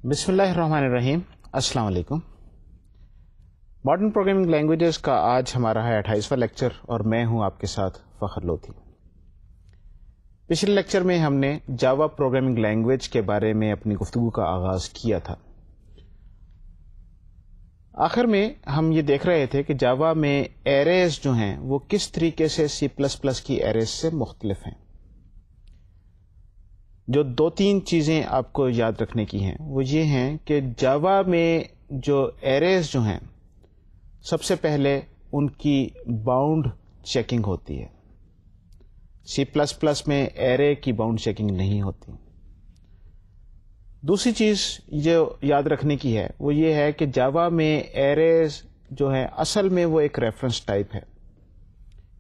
بسم اللہ الرحمن الرحیم. السلام علیکم. ماڈرن پروگرامنگ لینگویجز کا آج ہمارا ہے 28واں لیکچر اور میں ہوں آپ کے ساتھ فخر لودھی. پچھلے لیکچر میں ہم نے جاوا پروگرامنگ لینگویج کے بارے میں اپنی گفتگو کا آغاز کیا تھا. آخر میں ہم یہ دیکھ رہے تھے کہ جاوا میں ایریز جو ہیں وہ کس طریقے سے سی پلس پلس کی ایریز سے مختلف ہیں. جو دو تین چیزیں آپ کو یاد رکھنے کی ہیں وہ یہ ہیں کہ جاوا میں جو ایریز جو ہیں سب سے پہلے ان کی باؤنڈ چیکنگ ہوتی ہے. سی پلس پلس میں ایرے کی باؤنڈ چیکنگ نہیں ہوتی. دوسری چیز جو یاد رکھنے کی ہے وہ یہ ہے کہ جاوا میں ایریز جو ہیں اصل میں وہ ایک ریفرنس ٹائپ ہے.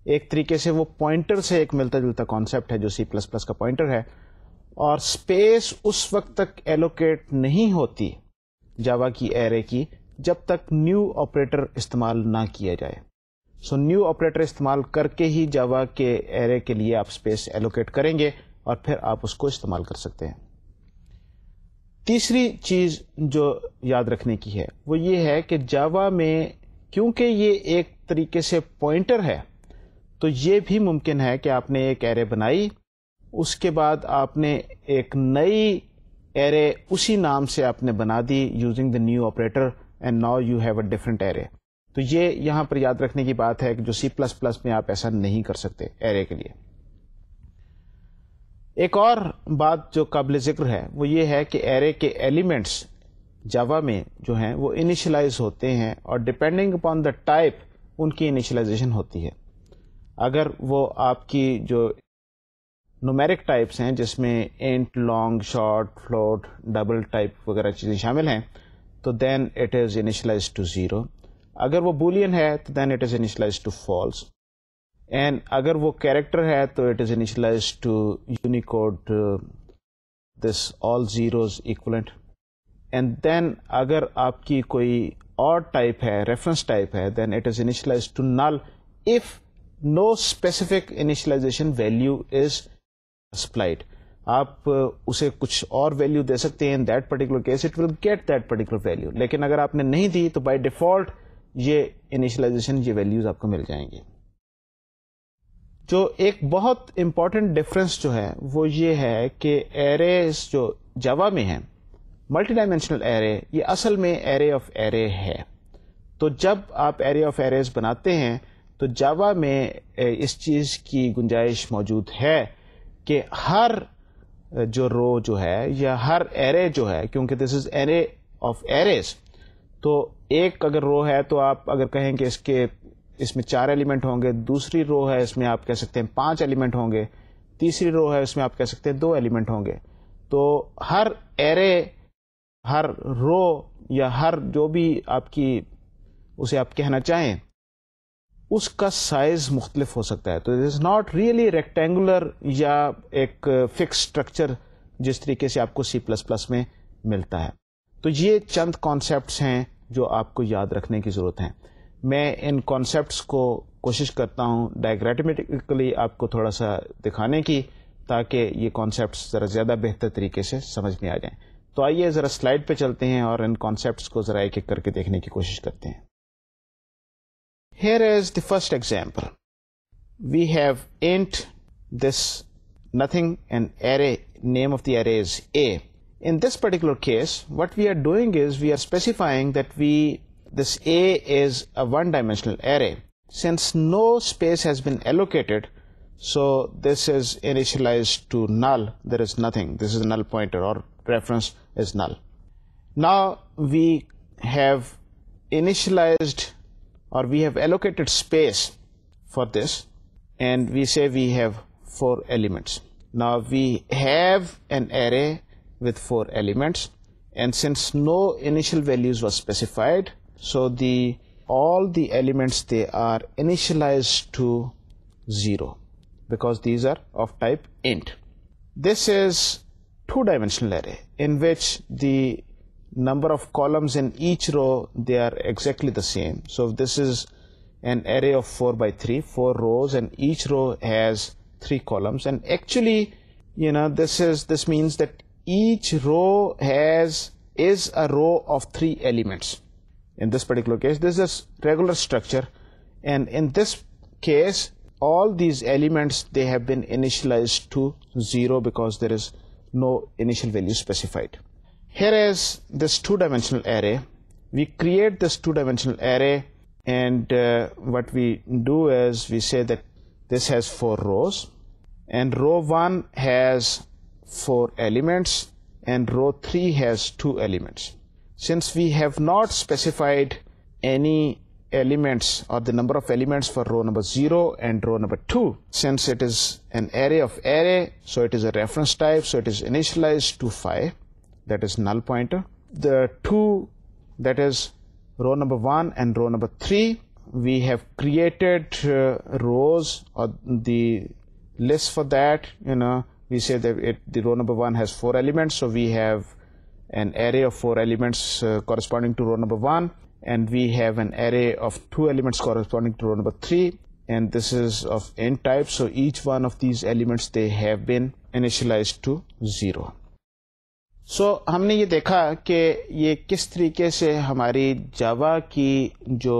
ایک طریقے سے وہ پوائنٹر سے ایک ملتا جلتا کانسیپٹ ہے جو سی پلس پلس کا پوائنٹر ہے, اور اسپیس اس وقت تک ایلوکیٹ نہیں ہوتی جاوا کی ایرے کی جب تک نیو آپریٹر استعمال نہ کیا جائے. سو نیو آپریٹر استعمال کر کے ہی جاوا کے ایرے کے لیے آپ اسپیس ایلوکیٹ کریں گے اور پھر آپ اس کو استعمال کر سکتے ہیں. تیسری چیز جو یاد رکھنے کی ہے وہ یہ ہے کہ جاوا میں کیونکہ یہ ایک طریقے سے پوائنٹر ہے تو یہ بھی ممکن ہے کہ آپ نے ایک ایرے بنائی, اس کے بعد آپ نے ایک نئی ایرے اسی نام سے آپ نے بنا دی using the new operator and now you have a different array. تو یہ یہاں پر یاد رکھنے کی بات ہے کہ جو سی پلس پلس میں آپ ایسا نہیں کر سکتے ایرے کے لیے. ایک اور بات جو قابل ذکر ہے وہ یہ ہے کہ ایرے کے ایلیمنٹس جاوا میں جو ہیں وہ انیشلائز ہوتے ہیں اور ڈپینڈنگ اپان دا ٹائپ ان کی انیشلائزیشن ہوتی ہے. اگر وہ آپ کی جو نومیرک ٹائپس ہیں جس میں int, long, short, float, double type وغیرہ چیزیں شامل ہیں تو then it is initialize to 0. اگر وہ بولین ہے تو then it is initialize to false, and اگر وہ کیریکٹر ہے تو it is initialize to Unicode this all zeros equivalent. And then اگر آپ کی کوئی اور ٹائپ ہے, ریفرنس ٹائپ ہے, then it is initialize to null if no specific initialization value is supplied. آپ اسے کچھ اور ویلیو دے سکتے ہیں, in that particular case it will get that particular value, لیکن اگر آپ نے نہیں دی تو بائی ڈیفالٹ یہ انیشلائزیشن, یہ ویلیوز آپ کو مل جائیں گے. جو ایک بہت امپورٹنٹ ڈفرنس جو ہے وہ یہ ہے کہ ایریز جو جاوا میں ہیں, ملٹی ڈائمینشنل ایرے, یہ اصل میں ایرے آف ایرے ہے. تو جب آپ ایرے آف ایریز بناتے ہیں تو جاوا میں اس چیز کی گنجائش موجود ہے کہ ہر جو رو جو ہے یا ہر ایرے جو ہے, کیونکہ دس از ایرے آف ایریز, تو ایک اگر رو ہے تو آپ اگر کہیں کہ اس میں 4 ایلیمنٹ ہوں گے, دوسری رو ہے اس میں آپ کہہ سکتے ہیں 5 ایلیمنٹ ہوں گے, تیسری رو ہے اس میں آپ کہہ سکتے ہیں 2 ایلیمنٹ ہوں گے. تو ہر ایرے, ہر رو یا ہر جو بھی آپ کی اسے آپ کہنا چاہیں اس کا سائز مختلف ہو سکتا ہے. تو it is not really rectangular یا ایک فکس اسٹرکچر جس طریقے سے آپ کو سی پلس پلس میں ملتا ہے. تو یہ چند کانسیپٹس ہیں جو آپ کو یاد رکھنے کی ضرورت ہے. میں ان کانسیپٹس کو کوشش کرتا ہوں ڈائیگرامیٹیکلی آپ کو تھوڑا سا دکھانے کی, تاکہ یہ کانسیپٹس ذرا زیادہ بہتر طریقے سے سمجھ میں آ جائیں. تو آئیے ذرا سلائڈ پہ چلتے ہیں اور ان کانسیپٹس کو ذرا ایک ایک کر کے دیکھنے کی کوشش کرتے ہیں. Here is the first example. We have int this nothing, an array, name of the array is A. In this particular case, what we are doing is we are specifying that this A is a one-dimensional array. Since no space has been allocated, so this is initialized to null. There is nothing. This is a null pointer, or reference is null. Now we have initialized, or we have allocated space for this, and we say we have 4 elements. Now we have an array with 4 elements, and since no initial values was specified, so all the elements, they are initialized to 0 because these are of type int. This is 2-dimensional array in which the number of columns in each row, they are exactly the same. So this is an array of 4 by 3, 4 rows, and each row has 3 columns. And actually, this means that each row has is a row of 3 elements. In this particular case, this is a regular structure, and in this case, all these elements, they have been initialized to 0 because there is no initial value specified. Here is this two-dimensional array. We create this two-dimensional array, and what we do is we say that this has 4 rows, and row 1 has 4 elements, and row 3 has 2 elements. Since we have not specified any elements or the number of elements for row number 0 and row number 2, since it is an array of array, so it is a reference type, so it is initialized to 5, that is null pointer. The 2, that is row number 1 and row number 3, we have created rows or the list for that. We say that the row number 1 has 4 elements, so we have an array of 4 elements corresponding to row number 1, and we have an array of 2 elements corresponding to row number 3, and this is of int type, so each one of these elements, they have been initialized to 0. So ہم نے یہ دیکھا کہ یہ کس طریقے سے ہماری جاوا کی جو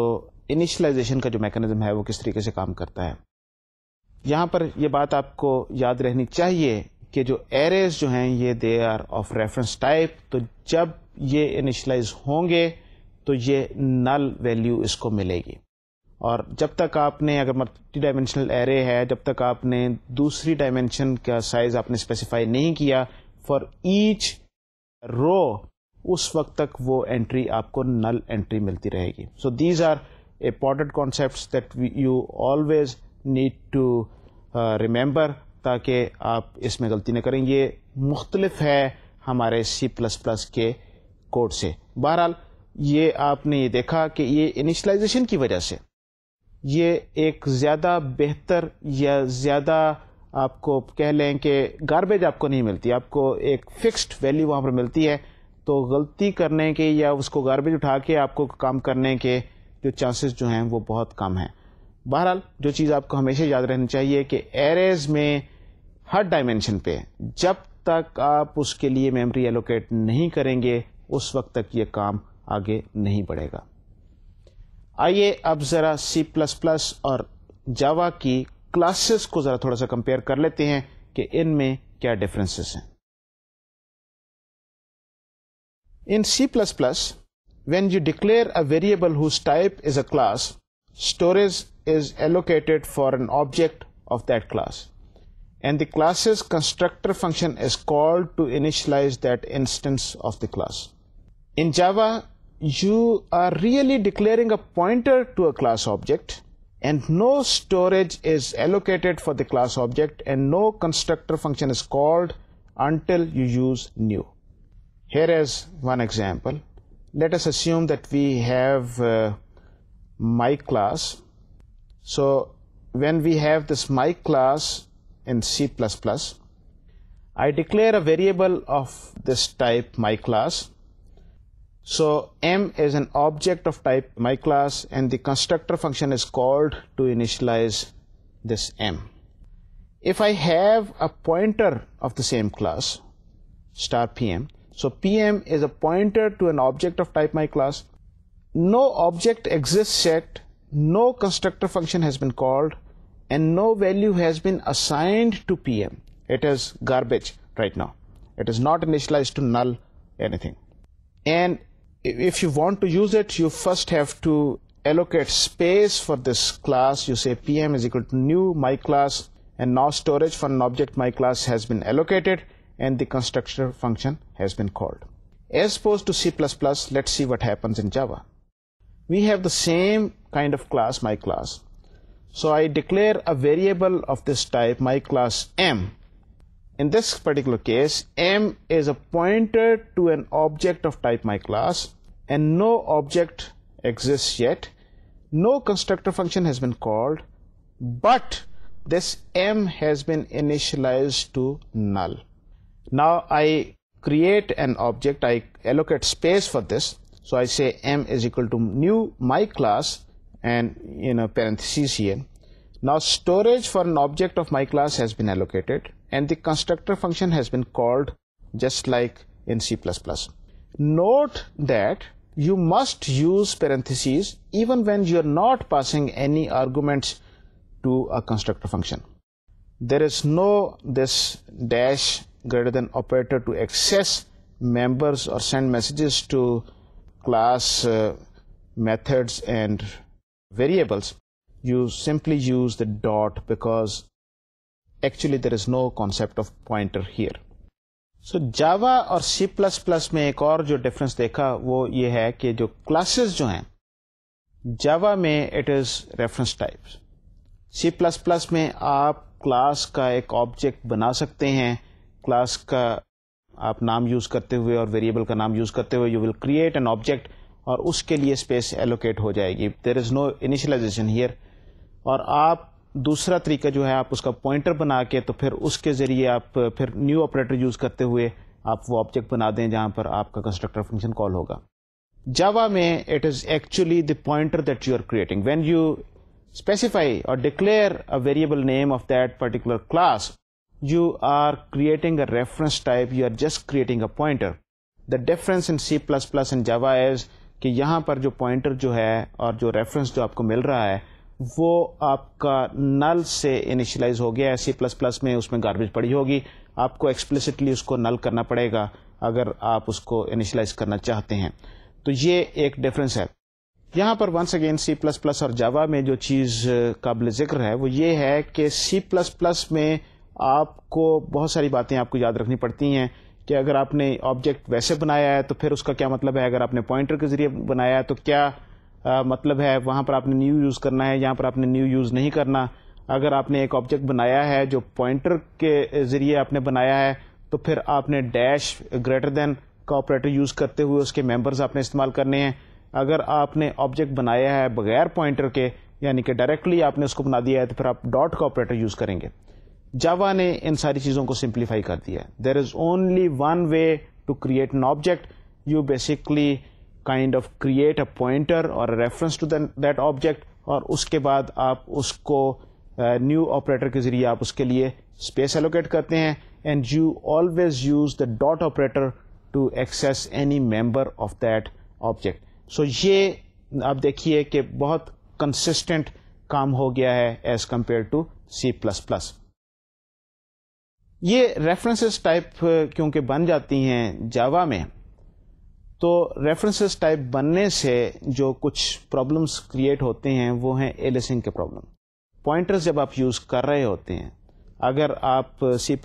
انیشلائزیشن کا جو میکانزم ہے وہ کس طریقے سے کام کرتا ہے. یہاں پر یہ بات آپ کو یاد رہنی چاہیے کہ جو ایریز جو ہیں یہ they are of reference type, تو جب یہ انیشلائز ہوں گے تو یہ نل ویلیو اس کو ملے گی. اور جب تک آپ نے, اگر ملٹی ڈائمینشنل ایرے ہے, جب تک آپ نے دوسری ڈائمینشن کا سائز آپ نے اسپیسیفائی نہیں کیا فار ایچ رو, اس وقت تک وہ انٹری آپ کو نل انٹری ملتی رہے گی. So these are important concepts that you always need to remember, تاکہ آپ اس میں غلطی نہ کریں. یہ مختلف ہے ہمارے C++ کے کوڈ سے. بہرحال یہ آپ نے یہ دیکھا کہ یہ انیشلائزیشن کی وجہ سے یہ ایک زیادہ بہتر یا زیادہ آپ کو کہہ لیں کہ گاربیج آپ کو نہیں ملتی, آپ کو ایک فکسڈ ویلیو وہاں پر ملتی ہے, تو غلطی کرنے کے یا اس کو گاربیج اٹھا کے آپ کو کام کرنے کے جو چانسز جو ہیں وہ بہت کم ہیں. بہرحال جو چیز آپ کو ہمیشہ یاد رہنی چاہیے کہ ایریز میں ہر ڈائمینشن پہ جب تک آپ اس کے لیے میموری ایلوکیٹ نہیں کریں گے اس وقت تک یہ کام آگے نہیں بڑھے گا. آئیے اب ذرا C++ اور جاوا کی کلاسز کو ذرا تھوڑا سا کمپیئر کر لیتے ہیں کہ ان میں کیا ڈفرینسز ہیں. In C++, when you declare a variable whose type is a class, storage is allocated for an object of that class, and the class's constructor function is called to initialize that instance of the class. In Java, you are really declaring a pointer to a class object, and no storage is allocated for the class object, and no constructor function is called until you use new. Here is one example. Let us assume that we have my class. So when we have this my class in C++, I declare a variable of this type my class. So m is an object of type my class, and the constructor function is called to initialize this m. If I have a pointer of the same class, star pm, so pm is a pointer to an object of type my class. No object exists yet, no constructor function has been called, and no value has been assigned to pm. It is garbage right now. It is not initialized to null anything. And if you want to use it, you first have to allocate space for this class. You say pm is equal to new my class, and now storage for an object my class has been allocated, and the constructor function has been called. As opposed to C++, let's see what happens in Java. We have the same kind of class, my class. So I declare a variable of this type, my class m. In this particular case, m is a pointer to an object of type my class, and no object exists yet. No constructor function has been called, but this m has been initialized to null. Now I create an object, I allocate space for this. So I say m is equal to new my class, and parentheses here. Now storage for an object of my class has been allocated, and the constructor function has been called just like in C++. Note that you must use parentheses even when you are not passing any arguments to a constructor function. There is no this dash greater than operator to access members or send messages to class methods and variables. You simply use the dot because actually there is no concept of pointer here. So Java اور C++ میں ایک اور جو difference دیکھا وہ یہ ہے کہ جو کلاسز جو ہیں Java میں it is reference types. C++ میں آپ کلاس کا ایک آبجیکٹ بنا سکتے ہیں. کلاس کا آپ نام یوز کرتے ہوئے اور ویریبل کا نام یوز کرتے ہوئے you will create an object اور اس کے لیے اسپیس ایلوکیٹ ہو جائے گی. دیر از نو انیشلائزیشن ہیئر. اور آپ دوسرا طریقہ جو ہے آپ اس کا پوائنٹر بنا کے تو پھر اس کے ذریعے آپ پھر نیو آپریٹر یوز کرتے ہوئے آپ وہ آبجیکٹ بنا دیں جہاں پر آپ کا کنسٹرکٹر فنکشن کال ہوگا. جاوا میں it is actually the pointer that you are creating. When you specify اور declare a variable name of that particular class, you are creating a reference type, you are just creating a pointer. The difference in C++ and Java is کہ یہاں پر جو pointer جو ہے اور جو reference جو آپ کو مل رہا ہے وہ آپ کا نل سے انیشلائز ہو گیا ہے. C++ میں اس میں گاربیج پڑی ہوگی, آپ کو ایکسپلیسٹلی اس کو نل کرنا پڑے گا اگر آپ اس کو انیشلائز کرنا چاہتے ہیں. تو یہ ایک ڈفرنس ہے. یہاں پر ونس اگین C++ اور Java میں جو چیز قابل ذکر ہے وہ یہ ہے کہ C++ میں آپ کو بہت ساری باتیں آپ کو یاد رکھنی پڑتی ہیں کہ اگر آپ نے آبجیکٹ ویسے بنایا ہے تو پھر اس کا کیا مطلب ہے, اگر آپ نے پوائنٹر کے ذریعے بنایا ہے تو کیا مطلب ہے, وہاں پر آپ نے نیو یوز کرنا ہے, یہاں پر آپ نے نیو یوز نہیں کرنا. اگر آپ نے ایک آبجیکٹ بنایا ہے جو پوائنٹر کے ذریعے آپ نے بنایا ہے تو پھر آپ نے ڈیش گریٹر دین کا آپریٹر یوز کرتے ہوئے اس کے ممبرز آپ نے استعمال کرنے ہیں. اگر آپ نے آبجیکٹ بنایا ہے بغیر پوائنٹر کے یعنی کہ ڈائریکٹلی آپ نے اس کو بنا دیا ہے تو پھر آپ ڈاٹ کا آپریٹر یوز کریں گے. جاوا نے ان ساری چیزوں کو سمپلیفائی کر دیا ہے. There is only one way to create an object. You basically kind of create a pointer اور ریفرنس ٹو دیٹ آبجیکٹ اور اس کے بعد آپ اس کو نیو آپریٹر کے ذریعے آپ اس کے لیے اسپیس ایلوکیٹ کرتے ہیں. And you always use the dot operator to access any member of that object. So یہ آپ دیکھیے کہ بہت کنسسٹنٹ کام ہو گیا ہے ایز کمپیئر ٹو C++. یہ ریفرنسز ٹائپ کیونکہ بن جاتی ہیں جاوا میں تو ریفرنسز ٹائپ بننے سے جو کچھ پرابلمس کریٹ ہوتے ہیں وہ ہیں ایلیسنگ کے پرابلم. پوائنٹرز جب آپ یوز کر رہے ہوتے ہیں, اگر آپ C++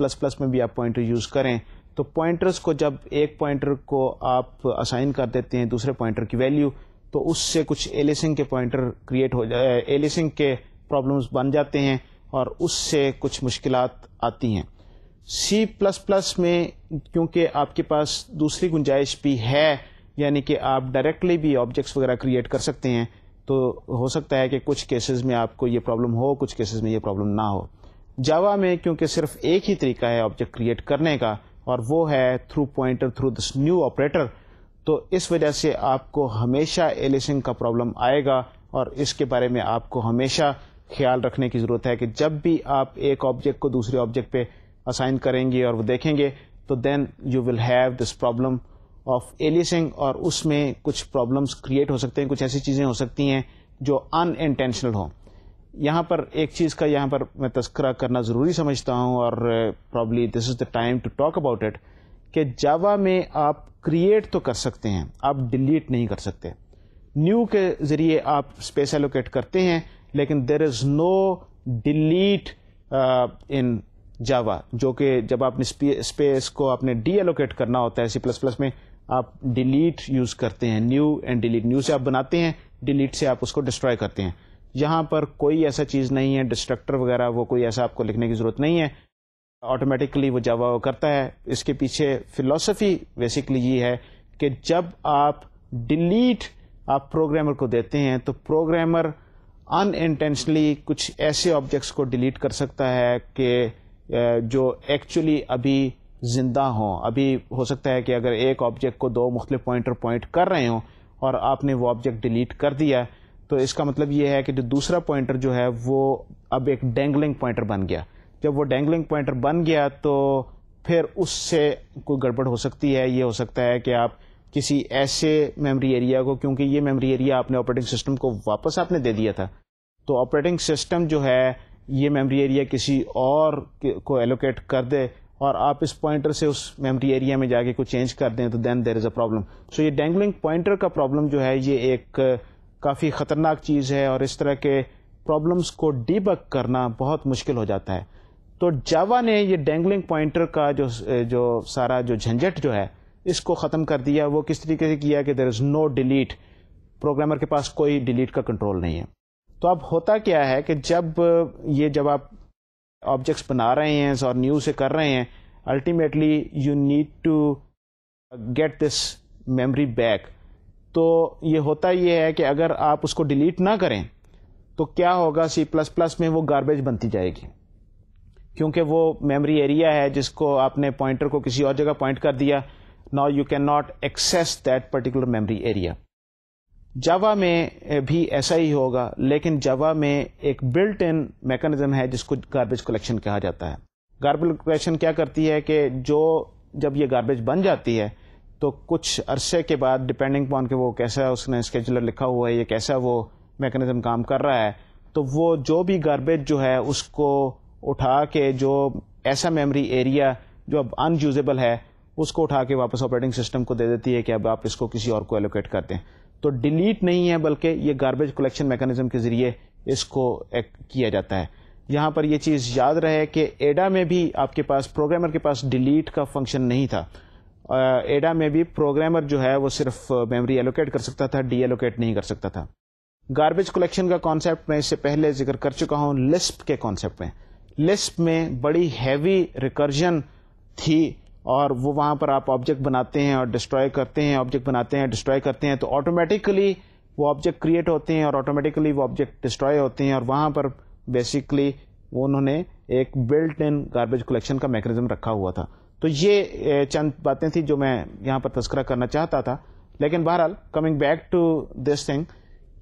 میں بھی آپ پوائنٹر یوز کریں تو پوائنٹرز کو جب ایک پوائنٹر کو آپ اسائن کر دیتے ہیں دوسرے پوائنٹر کی ویلیو تو اس سے کچھ ایلیسنگ کے پوائنٹر کریٹ ہو جائے, ایلیسنگ کے پرابلمس بن جاتے ہیں اور اس سے کچھ مشکلات آتی ہیں. C++ میں کیونکہ آپ کے پاس دوسری گنجائش بھی ہے یعنی کہ آپ ڈائریکٹلی بھی آبجیکٹس وغیرہ کریٹ کر سکتے ہیں تو ہو سکتا ہے کہ کچھ کیسز میں آپ کو یہ پرابلم ہو, کچھ کیسز میں یہ پرابلم نہ ہو. جاوا میں کیونکہ صرف ایک ہی طریقہ ہے آبجیکٹ کریٹ کرنے کا اور وہ ہے through pointer through this new operator, تو اس وجہ سے آپ کو ہمیشہ ایلیسنگ کا پرابلم آئے گا اور اس کے بارے میں آپ کو ہمیشہ خیال رکھنے کی ضرورت ہے کہ جب بھی آپ ایک آبجیکٹ کو دوسرے آبجیکٹ پہ اسائن کریں گے اور وہ دیکھیں گے تو then you will have this problem of aliasing اور اس میں کچھ پرابلمس کریٹ ہو سکتے ہیں, کچھ ایسی چیزیں ہو سکتی ہیں جو ان انٹینشنل ہوں. یہاں پر ایک چیز کا یہاں پر میں تذکرہ کرنا ضروری سمجھتا ہوں اور probably this is the time to talk about it کہ جاوا میں آپ کریٹ تو کر سکتے ہیں, آپ ڈیلیٹ نہیں کر سکتے. نیو کے ذریعے آپ اسپیس ایلوکیٹ کرتے ہیں لیکن دیر از نو ڈیلیٹ ان جاوا, جو کہ جب آپ نے اسپیس کو آپ نے ڈی ایلوکیٹ کرنا ہوتا ہے C++ میں آپ ڈیلیٹ یوز کرتے ہیں. نیو اینڈ ڈیلیٹ, نیو سے آپ بناتے ہیں, ڈیلیٹ سے آپ اس کو ڈسٹروائے کرتے ہیں. یہاں پر کوئی ایسا چیز نہیں ہے, ڈسٹرکٹر وغیرہ وہ کوئی ایسا آپ کو لکھنے کی ضرورت نہیں ہے, آٹومیٹکلی وہ جاوا کرتا ہے. اس کے پیچھے فلاسفی بیسکلی یہ ہے کہ جب آپ ڈیلیٹ آپ پروگرامر کو دیتے ہیں تو پروگرامر ان انٹینشنلی کچھ ایسے آبجیکٹس کو ڈیلیٹ کر سکتا ہے کہ جو ایکچولی ابھی زندہ ہوں. ابھی ہو سکتا ہے کہ اگر ایک آبجیکٹ کو دو مختلف پوائنٹر پوائنٹ کر رہے ہوں اور آپ نے وہ آبجیکٹ ڈیلیٹ کر دیا تو اس کا مطلب یہ ہے کہ جو دوسرا پوائنٹر جو ہے وہ اب ایک ڈینگلنگ پوائنٹر بن گیا. جب وہ ڈینگلنگ پوائنٹر بن گیا تو پھر اس سے کوئی گڑبڑ ہو سکتی ہے. یہ ہو سکتا ہے کہ آپ کسی ایسے میموری ایریا کو, کیونکہ یہ میموری ایریا آپ نے آپریٹنگ سسٹم کو واپس آپ نے دے دیا تھا, تو آپریٹنگ سسٹم جو ہے یہ میموری ایریا کسی اور کو ایلوکیٹ کر دے اور آپ اس پوائنٹر سے اس میموری ایریا میں جا کے کوئی چینج کر دیں تو دین دیر از اے پرابلم. سو یہ ڈینگلنگ پوائنٹر کا پرابلم جو ہے یہ ایک کافی خطرناک چیز ہے, اور اس طرح کے پرابلمس کو ڈی بگ کرنا بہت مشکل ہو جاتا ہے. تو جاوا نے یہ ڈینگلنگ پوائنٹر کا جو سارا جو جھنجٹ جو ہے اس کو ختم کر دیا. وہ کس طریقے سے کیا کہ دیر از نو ڈیلیٹ, پروگرامر کے پاس کوئی ڈیلیٹ کا کنٹرول نہیں ہے. تو اب ہوتا کیا ہے کہ جب آپ آبجیکٹس بنا رہے ہیں اور نیو سے کر رہے ہیں, ultimately you need to get this memory back. تو یہ ہوتا یہ ہے کہ اگر آپ اس کو ڈیلیٹ نہ کریں تو کیا ہوگا, C++ میں وہ گاربیج بنتی جائے گی, کیونکہ وہ میموری ایریا ہے جس کو آپ نے پوائنٹر کو کسی اور جگہ پوائنٹ کر دیا. Now you can not access that particular memory area. Java میں بھی ایسا ہی ہوگا, لیکن جاوا میں ایک بلٹ ان میکانزم ہے جس کو گاربیج کلیکشن کہا جاتا ہے. گاربیج کلیکشن کیا کرتی ہے کہ جب یہ گاربیج بن جاتی ہے تو کچھ عرصے کے بعد, ڈپینڈنگ پان کہ وہ کیسا اس نے اسکیجولر لکھا ہوا ہے یا کیسا وہ میکانزم کام کر رہا ہے, تو وہ جو بھی گاربیج جو ہے اس کو اٹھا کے جو ایسا میموری ایریا جو اب ان یوزیبل ہے اس کو اٹھا کے واپس آپریٹنگ سسٹم کو دے دیتی ہے کہ اب آپ اس کو کسی اور کو ایلوکیٹ کر دیں. تو ڈیلیٹ نہیں ہے بلکہ یہ گاربیج کلیکشن میکانزم کے ذریعے اس کو کیا جاتا ہے. یہاں پر یہ چیز یاد رہے کہ ایڈا میں بھی آپ کے پاس, پروگرامر کے پاس ڈیلیٹ کا فنکشن نہیں تھا. ایڈا میں بھی پروگرامر جو ہے وہ صرف میموری ایلوکیٹ کر سکتا تھا, ڈی ایلوکیٹ نہیں کر سکتا تھا. گاربیج کلیکشن کا کانسیپٹ میں اس سے پہلے ذکر کر چکا ہوں لسپ کے کانسیپٹ میں. لسپ میں بڑی ہیوی ریکرجن تھی, اور وہ وہاں پر آپ آبجیکٹ بناتے ہیں اور ڈسٹروائے کرتے ہیں, آبجیکٹ بناتے ہیں ڈسٹروائے کرتے ہیں, تو آٹومیٹیکلی وہ آبجیکٹ کریٹ ہوتے ہیں اور آٹومیٹیکلی وہ آبجیکٹ ڈسٹروائے ہوتے ہیں, اور وہاں پر بیسیکلی انہوں نے ایک بلٹ ان گاربیج کلیکشن کا میکانزم رکھا ہوا تھا. تو یہ چند باتیں تھیں جو میں یہاں پر تذکرہ کرنا چاہتا تھا. لیکن بہرحال coming back to this thing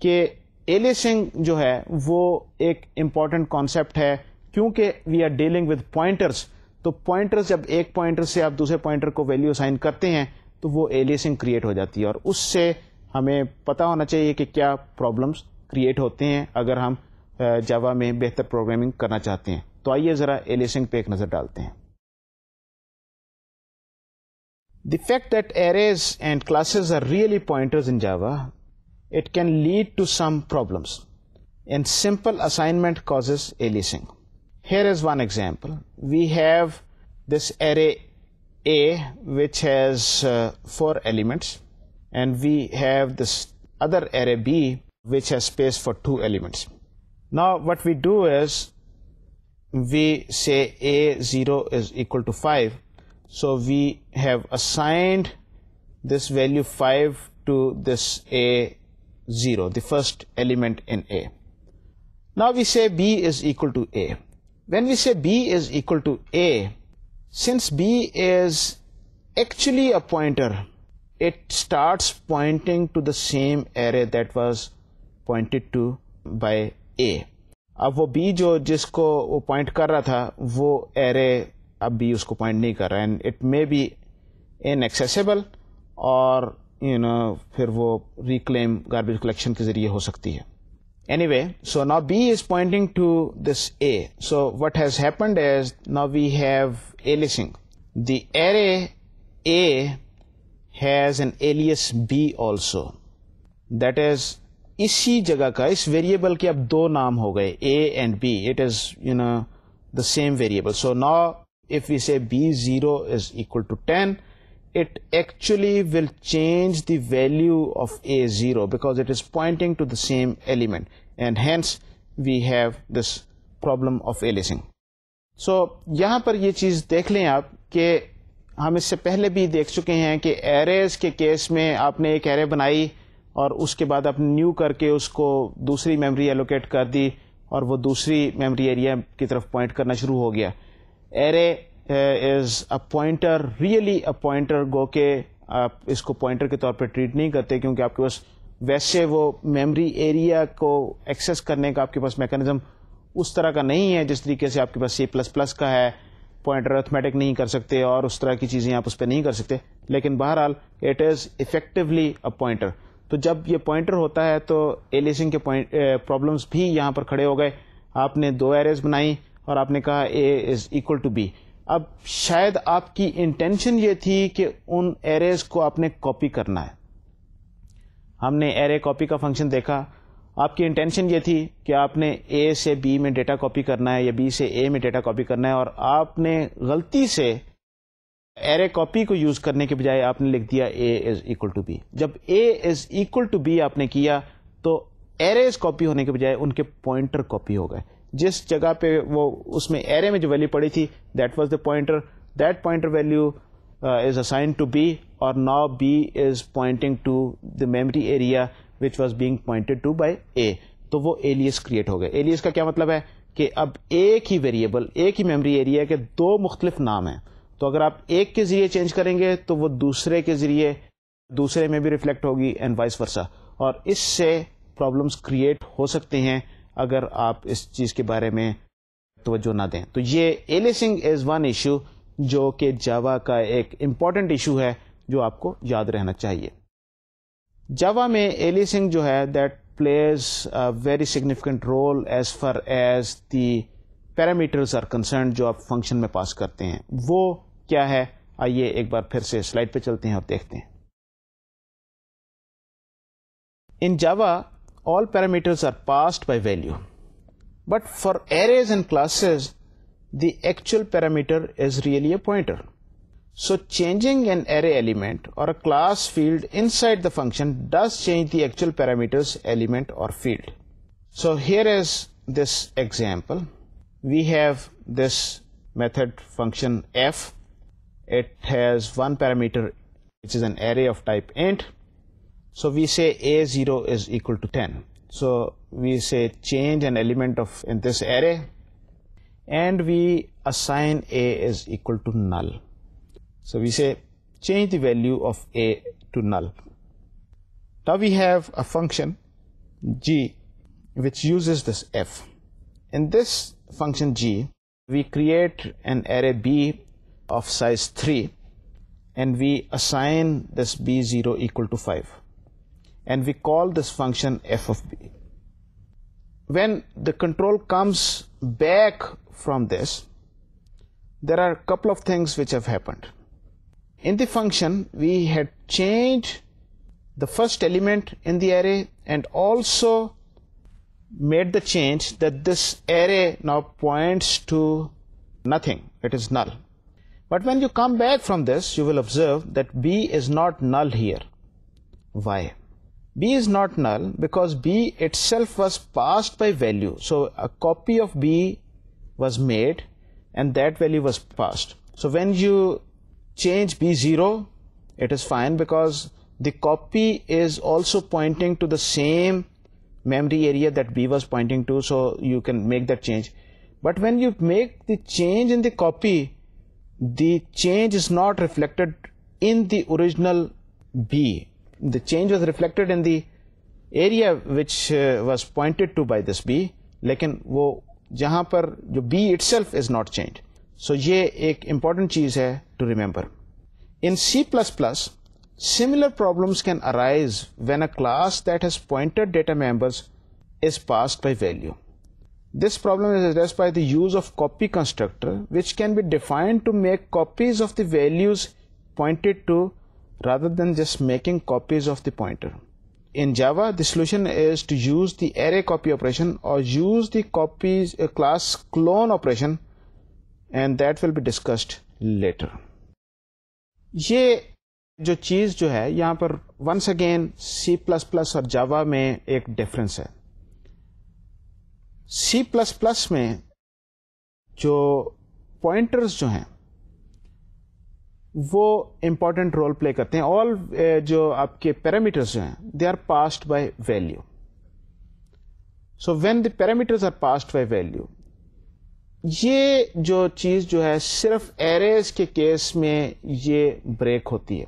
کہ ایلیسنگ جو ہے وہ ایک امپورٹنٹ کانسیپٹ ہے, کیونکہ we are dealing with pointers. تو پوائنٹرس جب ایک پوائنٹر سے آپ دوسرے پوائنٹر کو ویلیو اسائن کرتے ہیں تو وہ ایلیسنگ کریٹ ہو جاتی ہے, اور اس سے ہمیں پتا ہونا چاہیے کہ کیا پرابلمس کریٹ ہوتے ہیں اگر ہم جاوا میں بہتر پروگرامنگ کرنا چاہتے ہیں. تو آئیے ذرا ایلیسنگ پہ ایک نظر ڈالتے ہیں. The fact that arrays and classes are really pointers in Java, it can lead to some problems, and simple assignment causes aliasing. Here is one example. We have this array A which has 4 elements, and we have this other array B which has space for 2 elements. Now what we do is we say A0 is equal to 5. So we have assigned this value 5 to this A0, the first element in A. Now we say B is equal to A. When we say B is equal to A, since B is actually a pointer, it starts pointing to the same array that was pointed to by A. اب وہ B جو جس کو وہ point کر رہا تھا وہ array اب بھی اس کو پوائنٹ نہیں کر رہا ہے, and it may be inaccessible, اور پھر وہ ریکلیم گاربیج کلیکشن کے ذریعے ہو سکتی ہے. Anyway, so now B is pointing to this A. So what has happened is now we have aliasing. The array A has an alias B also, that is اسی جگہ کا, اس variable کے اب 2 نام ہو گئے, A and B. It is the same variable. So now if we say B0 is equal to 10, it actually will change the value of A0 because it is pointing to the same element, and hence we have this problem of aliasing. So یہاں پر یہ چیز دیکھ لیں آپ کہ ہم اس سے پہلے بھی دیکھ چکے ہیں کہ ایریز کے کیس میں آپ نے ایک ایرے بنائی اور اس کے بعد آپ نے نیو کر کے اس کو دوسری میموری ایلوکیٹ کر دی اور وہ دوسری میموری ایریا کی طرف پوائنٹ کرنا شروع ہو گیا. Array is a pointer, really a pointer, گو کہ آپ اس کو پوائنٹر کے طور پہ ٹریٹ نہیں کرتے کیونکہ آپ کے پاس ویسے وہ میموری ایریا کو ایکسیس کرنے کا آپ کے پاس میکانزم اس طرح کا نہیں ہے جس طریقے سے آپ کے پاس C++ کا ہے. پوائنٹر ارتھمیٹک نہیں کر سکتے اور اس طرح کی چیزیں آپ اس پہ نہیں کر سکتے, لیکن بہرحال it is effectively a pointer. تو جب یہ پوائنٹر ہوتا ہے تو ایلیسنگ کے پرابلمس بھی یہاں پر کھڑے ہو گئے. آپ نے 2 ایرز بنائی اور آپ نے کہا A is equal to B. اب شاید آپ کی انٹینشن یہ تھی کہ ان ایریز کو آپ نے کاپی کرنا ہے. ہم نے ایرے کاپی کا فنکشن دیکھا. آپ کی انٹینشن یہ تھی کہ آپ نے A سے B میں ڈیٹا کاپی کرنا ہے یا B سے A میں ڈیٹا کاپی کرنا ہے, اور آپ نے غلطی سے ایرے کاپی کو یوز کرنے کے بجائے آپ نے لکھ دیا A is equal to B. جب A is equal to B آپ نے کیا تو ایریز کاپی ہونے کے بجائے ان کے پوائنٹر کاپی ہو گئے. جس جگہ پہ وہ اس میں ایرے میں جو ویلیو پڑی تھی that was the pointer, that pointer value is assigned to B, اور now B is pointing to the memory area which was being pointed to by A. تو وہ alias کریٹ ہو گئے. alias کا کیا مطلب ہے کہ اب ایک ہی ویریبل, ایک ہی میموری ایریا کے 2 مختلف نام ہیں, تو اگر آپ ایک کے ذریعے چینج کریں گے تو وہ دوسرے کے ذریعے دوسرے میں بھی ریفلیکٹ ہوگی اینڈ وائس ورسا, اور اس سے پرابلمس کریٹ ہو سکتے ہیں اگر آپ اس چیز کے بارے میں توجہ نہ دیں. تو یہ ایلیسنگ از ون ایشو جو کہ جاوا کا ایک امپورٹنٹ ایشو ہے جو آپ کو یاد رہنا چاہیے. جاوا میں ایلیسنگ جو ہے that plays very significant role as far as the parameters are concerned جو آپ فنکشن میں پاس کرتے ہیں. وہ کیا ہے, آئیے ایک بار پھر سے سلائڈ پہ چلتے ہیں اور دیکھتے ہیں. In Java, all parameters are passed by value. But for arrays and classes, the actual parameter is really a pointer. So changing an array element or a class field inside the function does change the actual parameters element or field. So here is this example. We have this method function f. It has one parameter which is an array of type int. So we say A0 is equal to 10. So we say change an element of in this array and we assign A is equal to null. So we say change the value of A to null. Now we have a function G which uses this f. In this function G, we create an array B of size 3 and we assign this B0 equal to 5. And we call this function f of B. When the control comes back from this, there are a couple of things which have happened. In the function, we had changed the first element in the array and also made the change that this array now points to nothing. It is null. But when you come back from this, you will observe that B is not null here. Why? B is not null because B itself was passed by value. So a copy of B was made and that value was passed. So when you change B0, it is fine because the copy is also pointing to the same memory area that B was pointing to, so you can make that change. But when you make the change in the copy, the change is not reflected in the original B. The change was reflected in the area which was pointed to by this B, لیکن وہ جہاں پر جو B itself is not changed. So یہ ایک important چیز ہے to remember. In C++, similar problems can arise when a class that has pointer data members is passed by value. This problem is addressed by the use of copy constructor, which can be defined to make copies of the values pointed to rather than just making copies of the pointer. In Java, the solution is to use the array copy operation or use the copies class clone operation, and that will be discussed later. یہ جو چیز جو ہے یہاں پر once again C++ اور Java میں ایک difference ہے. C++ میں جو پوائنٹرز جو ہیں وہ امپورٹنٹ رول پلے کرتے ہیں. آل جو آپ کے پیرامیٹرز جو ہیں they are passed by value. So when the parameters are passed by value, یہ جو چیز جو ہے صرف ایریز کے کیس میں یہ بریک ہوتی ہے,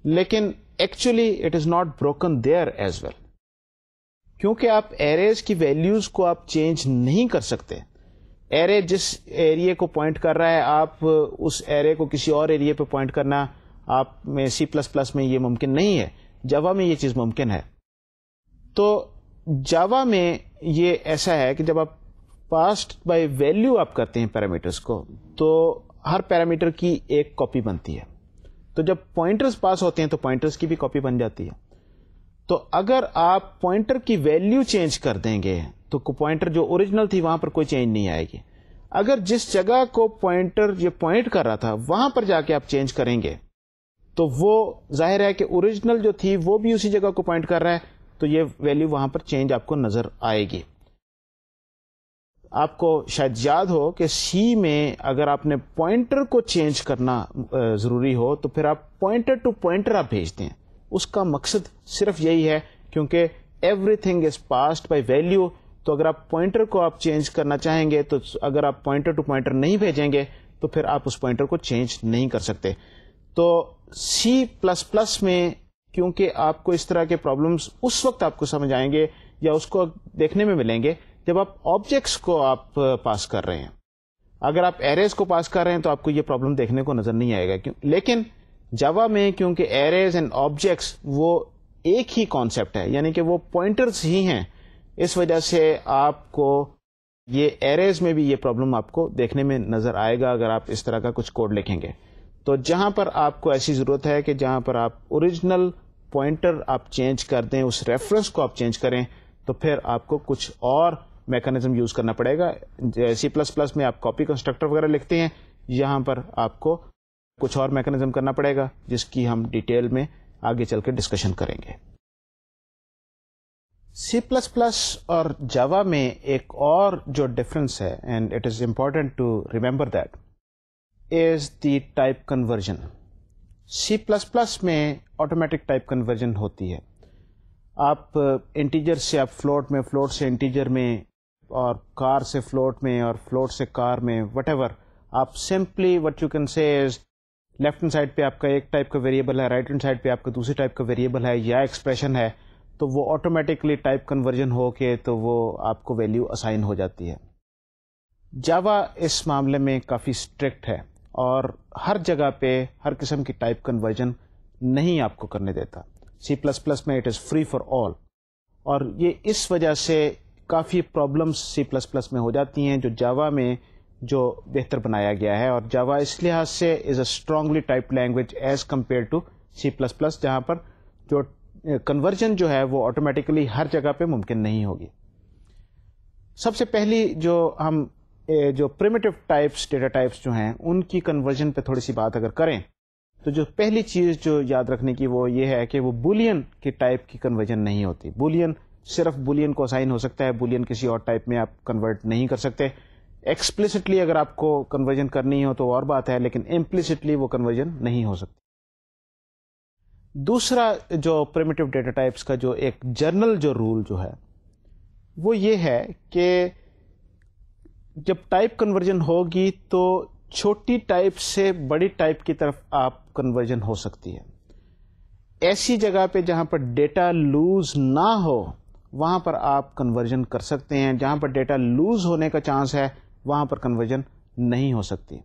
لیکن actually it is not broken there as well. کیونکہ آپ ایریز کی ویلیوز کو آپ چینج نہیں کر سکتے, ایرے جس ایریے کو پوائنٹ کر رہا ہے آپ اس ایرے کو کسی اور ایریے پہ پوائنٹ کرنا آپ میں سی پلس پلس میں یہ ممکن نہیں ہے. جاوا میں یہ چیز ممکن ہے. تو جاوا میں یہ ایسا ہے کہ جب آپ پاسڈ بائی ویلیو آپ کرتے ہیں پیرامیٹرس کو تو ہر پیرامیٹر کی ایک کاپی بنتی ہے. تو جب پوائنٹرز پاس ہوتے ہیں تو پوائنٹرز کی بھی کاپی بن جاتی ہے. تو اگر آپ پوائنٹر کی ویلیو چینج کر دیں گے تو پوائنٹر جو اوریجنل تھی وہاں پر کوئی چینج نہیں آئے گی. اگر جس جگہ کو پوائنٹر یہ پوائنٹ کر رہا تھا وہاں پر جا کے آپ چینج کریں گے تو وہ ظاہر ہے کہ اوریجنل جو تھی وہ بھی اسی جگہ کو پوائنٹ کر رہا ہے, تو یہ ویلیو وہاں پر چینج آپ کو نظر آئے گی. آپ کو شاید یاد ہو کہ سی میں اگر آپ نے پوائنٹر کو چینج کرنا ضروری ہو تو پھر آپ پوائنٹر ٹو پوائنٹر آپ بھیجتے ہیں. اس کا مقصد صرف یہی ہے کیونکہ every thing is passed by value. تو اگر آپ پوائنٹر کو آپ چینج کرنا چاہیں گے تو اگر آپ پوائنٹر ٹو پوائنٹر نہیں بھیجیں گے تو پھر آپ اس پوائنٹر کو چینج نہیں کر سکتے. تو سی پلس پلس میں کیونکہ آپ کو اس طرح کے پرابلمس اس وقت آپ کو سمجھ آئیں گے یا اس کو دیکھنے میں ملیں گے جب آپ آبجیکٹس کو آپ پاس کر رہے ہیں. اگر آپ ایریز کو پاس کر رہے ہیں تو آپ کو یہ پرابلم دیکھنے کو نظر نہیں آئے گا. لیکن جاوا میں کیونکہ ایریز اینڈ آبجیکٹس وہ ایک ہی کانسیپٹ ہے, یعنی کہ وہ پوائنٹرز ہی ہیں, اس وجہ سے آپ کو یہ ایریز میں بھی یہ پرابلم آپ کو دیکھنے میں نظر آئے گا اگر آپ اس طرح کا کچھ کوڈ لکھیں گے. تو جہاں پر آپ کو ایسی ضرورت ہے کہ جہاں پر آپ اوریجنل پوائنٹر آپ چینج کر دیں, اس ریفرنس کو آپ چینج کریں, تو پھر آپ کو کچھ اور میکانزم یوز کرنا پڑے گا. سی پلس پلس میں آپ کاپی کنسٹرکٹر وغیرہ لکھتے ہیں, یہاں پر آپ کو کچھ اور میکانزم کرنا پڑے گا جس کی ہم ڈیٹیل میں آگے چل کے ڈسکشن کریں گے. سی پلس پلس اور جاوا میں ایک اور جو ڈفرنس ہے, and it is important to remember that, is the type conversion. C plus plus میں آٹومیٹک ٹائپ کنورژن ہوتی ہے. آپ انٹیجر سے آپ فلوٹ میں, فلوٹ سے انٹیجر میں, اور کار سے فلوٹ میں, اور فلوٹ سے کار میں, وٹ ایور, آپ simply what you can say is left hand side پہ آپ کا ایک ٹائپ کا ویریبل ہے, رائٹ ہینڈ سائڈ پہ آپ کا دوسری ٹائپ کا ویریبل ہے یا ایکسپریشن ہے, تو وہ آٹومیٹکلی ٹائپ کنورژن ہو کے تو وہ آپ کو ویلیو اسائن ہو جاتی ہے. جاوا اس معاملے میں کافی اسٹرکٹ ہے اور ہر جگہ پہ ہر قسم کی ٹائپ کنورژن نہیں آپ کو کرنے دیتا. سی پلس پلس میں it is free for all, اور یہ اس وجہ سے کافی پرابلمس سی پلس پلس میں ہو جاتی ہیں جو جاوا میں جو بہتر بنایا گیا ہے. اور جاوا اس لحاظ سے is a strongly type language as compare to C plus plus, جہاں پر جو کنورژن جو ہے وہ آٹومیٹکلی ہر جگہ پہ ممکن نہیں ہوگی. سب سے پہلی جو پریمیٹو ٹائپس, ڈیٹا ٹائپس جو ہیں, ان کی کنورژن پہ تھوڑی سی بات اگر کریں تو جو پہلی چیز جو یاد رکھنے کی وہ یہ ہے کہ وہ بولین کی ٹائپ کی کنورژن نہیں ہوتی. بولین صرف بولین کو اسائن ہو سکتا ہے, بولین کسی اور ٹائپ میں آپ کنورٹ نہیں کر سکتے. ایکسپلسٹلی اگر آپ کو کنورژن کرنی ہو تو اور بات ہے, لیکن امپلسٹلی وہ کنورژن نہیں ہو سکتی. دوسرا جو پریمیٹو ڈیٹا ٹائپس کا جو ایک جرنل جو رول جو ہے وہ یہ ہے کہ جب ٹائپ کنورژن ہوگی تو چھوٹی ٹائپ سے بڑی ٹائپ کی طرف آپ کنورژن ہو سکتی ہے. ایسی جگہ پہ جہاں پر ڈیٹا لوز نہ ہو وہاں پر آپ کنورژن کر سکتے ہیں, جہاں پر ڈیٹا لوز ہونے کا چانس ہے وہاں پر کنورژن نہیں ہو سکتی.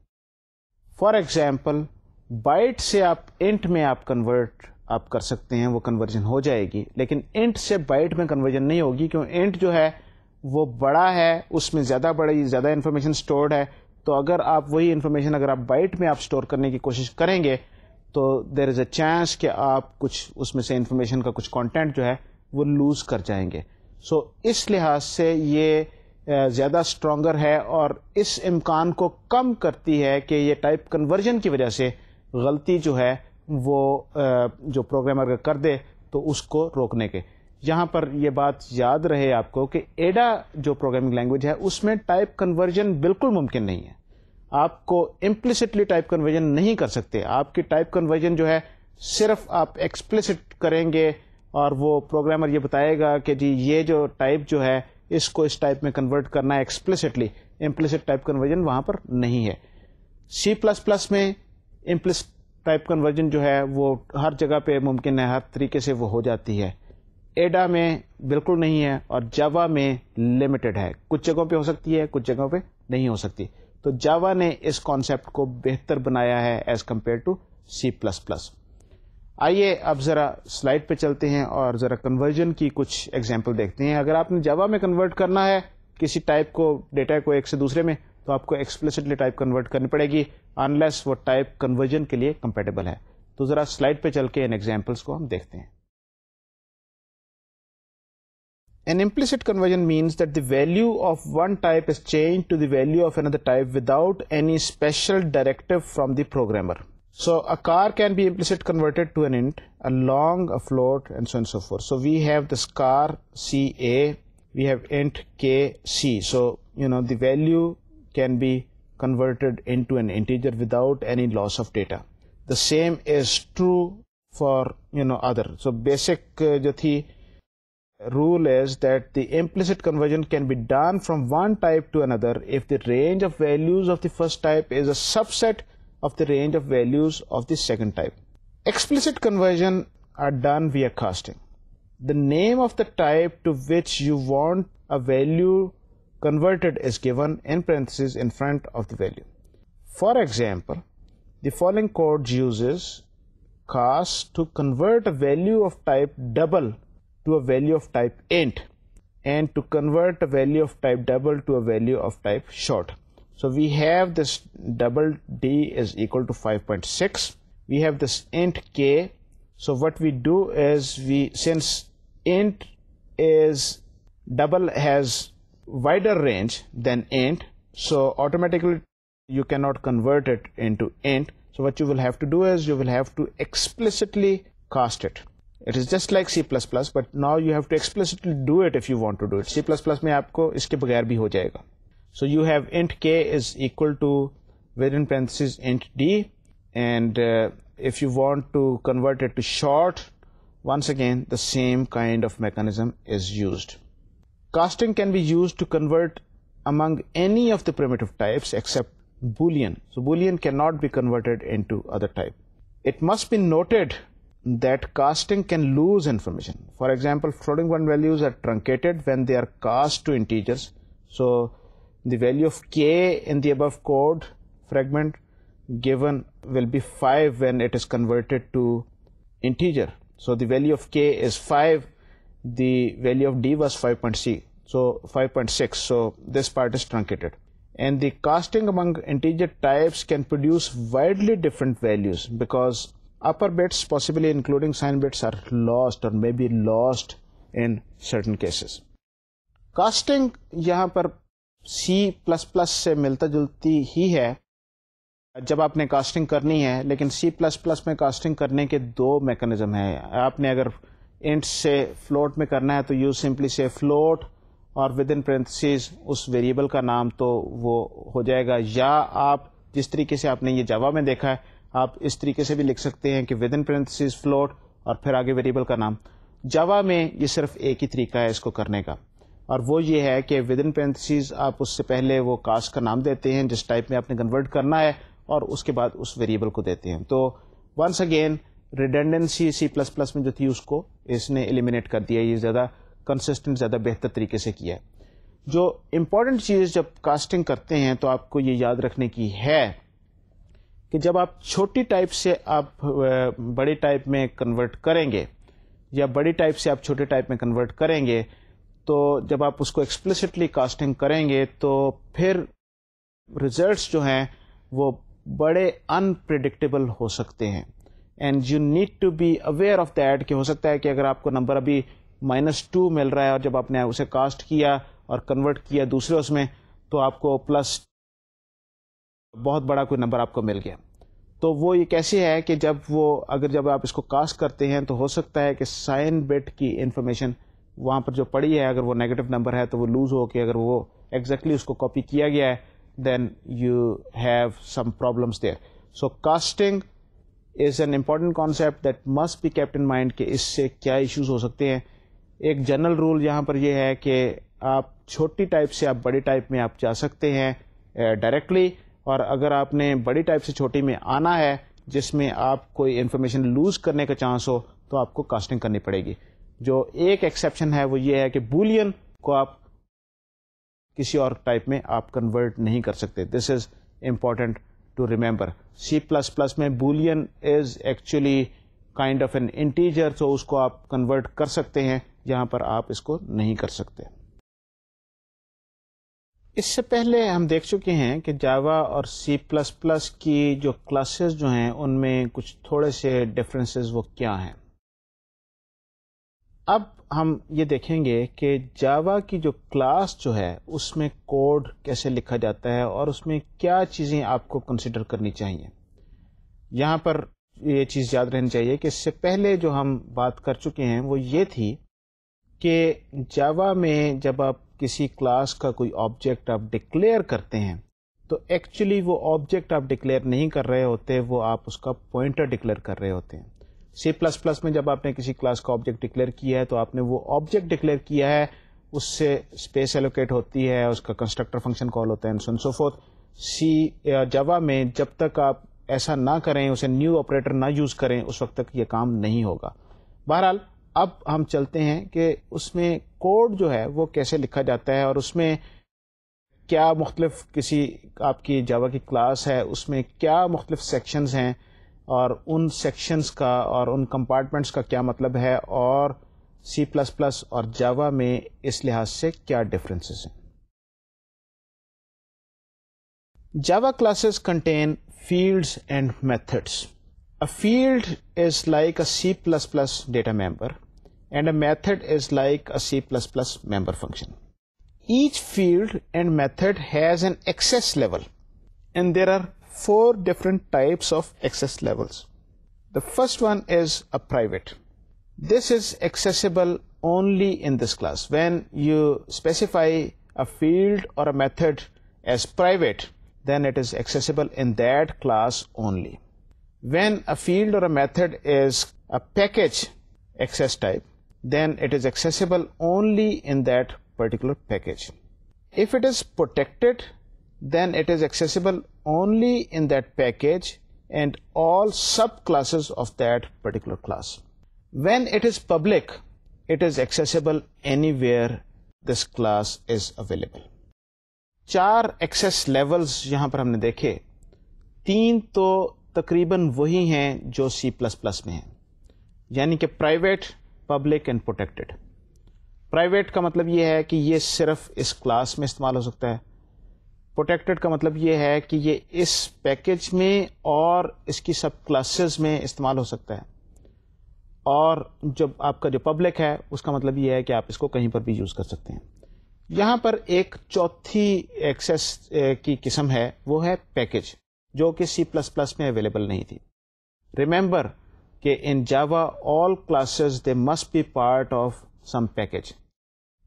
فار ایگزامپل بائٹ سے آپ انٹ میں آپ کنورٹ آپ کر سکتے ہیں, وہ کنورژن ہو جائے گی, لیکن انٹ سے بائٹ میں کنورژن نہیں ہوگی کیوں انٹ جو ہے وہ بڑا ہے, اس میں زیادہ انفارمیشن سٹورڈ ہے. تو اگر آپ وہی انفارمیشن اگر آپ بائٹ میں آپ سٹور کرنے کی کوشش کریں گے تو دیر از اے چانس کہ آپ کچھ اس میں سے انفارمیشن کا کچھ کانٹینٹ جو ہے وہ لوز کر جائیں گے. سو اس لحاظ سے یہ زیادہ اسٹرانگر ہے اور اس امکان کو کم کرتی ہے کہ یہ ٹائپ کنورژن کی وجہ سے غلطی جو ہے وہ جو پروگرامر کر دے تو اس کو روکنے کے. یہاں پر یہ بات یاد رہے آپ کو کہ ایڈا جو پروگرامنگ لینگویج ہے اس میں ٹائپ کنورژن بالکل ممکن نہیں ہے. آپ کو امپلسٹلی ٹائپ کنورژن نہیں کر سکتے. آپ کی ٹائپ کنورژن جو ہے صرف آپ ایکسپلسٹ کریں گے اور وہ پروگرامر یہ بتائے گا کہ جی یہ جو ٹائپ جو ہے اس کو اس ٹائپ میں کنورٹ کرنا ہے ایکسپلسٹلی. امپلسٹ ٹائپ کنورژن وہاں پر نہیں ہے. سی پلس پلس میں امپلسٹ ٹائپ کنورژن جو ہے وہ ہر جگہ پہ ممکن ہے, ہر طریقے سے وہ ہو جاتی ہے. ایڈا میں بالکل نہیں ہے اور جاوا میں لمیٹڈ ہے. کچھ جگہوں پہ ہو سکتی ہے, کچھ جگہوں پہ نہیں ہو سکتی. تو جاوا نے اس کانسیپٹ کو بہتر بنایا ہے as compare to C plus plus. آئیے اب ذرا سلائڈ پہ چلتے ہیں اور ذرا کنورژن کی کچھ ایگزامپل دیکھتے ہیں. اگر آپ نے جاوا میں کنورٹ کرنا ہے کسی ٹائپ کو, ڈیٹا کو ایک سے دوسرے میں, تو آپ کو ایکسپلسٹلی ٹائپ کنورٹ کرنی پڑے گی انلیس وہ ٹائپ کنورژن کے لیے کمپیٹیبل ہے. تو ذرا سلائڈ پہ چل کے ان ایگزامپلس کو ہم دیکھتے ہیں. An implicit conversion means that the value of one type is changed to the value of another type without any special directive from the programmer. So a car can be implicit converted to an int, a long, a float, and so on and so forth. So we have this car CA, we have int KC. So, the value can be converted into an integer without any loss of data. The same is true for, other. So basic jo thi rule is that the implicit conversion can be done from one type to another if the range of values of the first type is a subset of the range of values of the second type. Explicit conversion are done via casting. The name of the type to which you want a value converted is given in parentheses in front of the value. For example, the following code uses cast to convert a value of type double to a value of type int and to convert a value of type double to a value of type short. So we have this double D is equal to 5.6. We have this int k. So what we do is since int is double has wider range than int, so automatically you cannot convert it into int. So what you will have to do is you will have to explicitly cast it. It is just like C++, but now you have to explicitly do it if you want to do it. C++ میں آپ کو اس کے بغیر بھی ہو جائے گا. So you have int k is equal to within parentheses int d, and if you want to convert it to short, once again the same kind of mechanism is used. Casting can be used to convert among any of the primitive types except Boolean. So Boolean cannot be converted into other type. It must be noted that casting can lose information. For example, floating point values are truncated when they are cast to integers. So the value of k in the above code fragment given will be 5 when it is converted to integer. So the value of k is 5, the value of d was 5.6, so this part is truncated. And the casting among integer types can produce widely different values because upper bits, possibly including sign bits, are lost or may be lost in certain cases. Casting یہاں پر C++ سے ملتا جلتی ہی ہے جب آپ نے casting کرنی ہے, لیکن C++ میں کاسٹنگ کرنے کے دو میکانزم ہیں. آپ نے اگر انٹ سے فلوٹ میں کرنا ہے تو یو سمپلی سے فلوٹ اور ود ان پرنتھسز اس ویریبل کا نام تو وہ ہو جائے گا, یا آپ جس طریقے سے آپ نے یہ جاوا میں دیکھا ہے آپ اس طریقے سے بھی لکھ سکتے ہیں کہ ود ان پرنتھسز فلوٹ اور پھر آگے ویریبل کا نام. جاوا میں یہ صرف ایک ہی طریقہ ہے اس کو کرنے کا, اور وہ یہ ہے کہ ود ان پرنتھسز آپ اس سے پہلے وہ کاسٹ کا نام دیتے ہیں جس ٹائپ میں آپ نے کنورٹ کرنا ہے, اور اس کے بعد اس ویریبل کو دیتے ہیں. تو ونس اگین ریڈنڈنسی C++ میں جو تھی اس کو اس نے ایلیمینیٹ کر دیا, یہ زیادہ کنسسٹنٹ, زیادہ بہتر طریقے سے کیا ہے. جو امپورٹنٹ چیز جب کاسٹنگ کرتے ہیں تو آپ کو یہ یاد رکھنے کی ہے کہ جب آپ چھوٹی ٹائپ سے آپ بڑی ٹائپ میں کنورٹ کریں گے یا بڑی ٹائپ سے آپ چھوٹے ٹائپ میں کنورٹ کریں گے, تو جب آپ اس کو ایکسپلسٹلی کاسٹنگ کریں گے تو پھر ریزلٹس جو ہیں وہ بڑے انپریڈکٹیبل ہو سکتے ہیں. And you need to be aware of that کہ ہو سکتا ہے کہ اگر آپ کو نمبر ابھی -2 مل رہا ہے اور جب آپ نے اسے کاسٹ کیا اور کنورٹ کیا دوسرے اس میں تو آپ کو پلس بہت بڑا کوئی نمبر آپ کو مل گیا. تو وہ یہ کیسے ہے کہ جب آپ اس کو کاسٹ کرتے ہیں تو ہو سکتا ہے کہ سائن بٹ کی انفارمیشن وہاں پر جو پڑی ہے اگر وہ نیگیٹو نمبر ہے تو وہ لوز ہو کے اگر وہ ایگزیکٹلی اس کو کاپی کیا گیا ہے then you have some problems there. So casting is an important concept that must be kept in mind کہ اس سے کیا ایشوز ہو سکتے ہیں. ایک جنرل رول یہاں پر یہ ہے کہ آپ چھوٹی ٹائپ سے آپ بڑی ٹائپ میں آپ جا سکتے ہیں ڈائریکٹلی, اور اگر آپ نے بڑی ٹائپ سے چھوٹی میں آنا ہے جس میں آپ کوئی انفارمیشن لوز کرنے کا چانس ہو تو آپ کو کاسٹنگ کرنی پڑے گی. جو ایک ایکسیپشن ہے وہ یہ ہے کہ بولین کو آپ کسی اور ٹائپ میں آپ کنورٹ نہیں کر سکتے. This is important to remember. C++ میں boolean is actually kind of an integer, تو اس کو آپ کنورٹ کر سکتے ہیں, یہاں پر آپ اس کو نہیں کر سکتے. اس سے پہلے ہم دیکھ چکے ہیں کہ جاوا اور C++ کی جو کلاسز جو ہیں ان میں کچھ تھوڑے سے ڈفرینسز وہ کیا ہیں. اب ہم یہ دیکھیں گے کہ جاوا کی جو کلاس جو ہے اس میں کوڈ کیسے لکھا جاتا ہے اور اس میں کیا چیزیں آپ کو کنسیڈر کرنی چاہیے. یہاں پر یہ چیز یاد رہنی چاہیے کہ اس سے پہلے جو ہم بات کر چکے ہیں وہ یہ تھی کہ جاوا میں جب آپ کسی کلاس کا کوئی آبجیکٹ آپ ڈکلیئر کرتے ہیں تو ایکچولی وہ آبجیکٹ آپ ڈکلیئر نہیں کر رہے ہوتے, وہ آپ اس کا پوائنٹر ڈکلیئر کر رہے ہوتے ہیں. C++ میں جب آپ نے کسی کلاس کا آبجیکٹ ڈکلیئر کیا ہے تو آپ نے وہ آبجیکٹ ڈکلیئر کیا ہے, اس سے اسپیس ایلوکیٹ ہوتی ہے, اس کا کنسٹرکٹر فنکشن کال ہوتا ہے اینڈ سو فورتھ. جاوا میں جب تک آپ ایسا نہ کریں, اسے نیو آپریٹر نہ یوز کریں, اس وقت تک یہ کام نہیں ہوگا. بہرحال اب ہم چلتے ہیں کہ اس میں کوڈ جو ہے وہ کیسے لکھا جاتا ہے اور اس میں کیا مختلف کسی آپ کی جاوا کی کلاس ہے اس میں کیا مختلف سیکشنز ہیں اور ان سیکشنز کا اور ان کمپارٹمنٹس کا کیا مطلب ہے, اور C++ اور جاوا میں اس لحاظ سے کیا ڈفرینسز ہیں. Java classes contain fields and methods. A field is like a C++ data member and a method is like a C++ member function. Each field and method has an access level, and there are 4 different types of access levels. The first one is a private. This is accessible only in this class. When you specify a field or a method as private, then it is accessible in that class only. When a field or a method is a package access type, then it is accessible only in that particular package. If it is protected, then it is accessible only in that package and all subclasses of that particular class. When it is public, it is accessible anywhere this class is available. 4 access levels یہاں پر ہم نے دیکھے, 3 تو تقریباً وہی ہیں جو C++ میں ہیں, یعنی کہ private, public and protected. Private کا مطلب یہ ہے کہ یہ صرف اس کلاس میں استعمال ہو سکتا ہے. پروٹیکٹڈ کا مطلب یہ ہے کہ یہ اس پیکج میں اور اس کی سب کلاسز میں استعمال ہو سکتا ہے. اور جب آپ کا جو پبلک ہے اس کا مطلب یہ ہے کہ آپ اس کو کہیں پر بھی یوز کر سکتے ہیں. یہاں پر ایک چوتھی ایکسیس کی قسم ہے, وہ ہے پیکج, جو کہ C++ میں اویلیبل نہیں تھی. ریممبر کہ in Java all classes they must be part of some package.